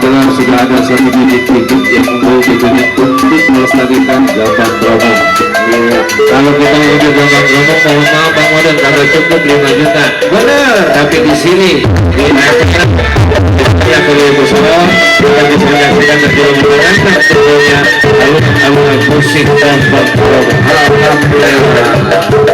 adalah sudah ada satu bibit-bibit yang membawa bibit untuk melestarikan gambang kromong. Iya. Kalau kita udah gambang kromong, mohon maaf Bang Model, kalau cukup 5 juta. Bener. Tapi di sini di acara ya kalau Ibu Soal kita bisa menyaksikan dan juga mendengarkan tentunya alun-alun musik gambang kromong. Alhamdulillah.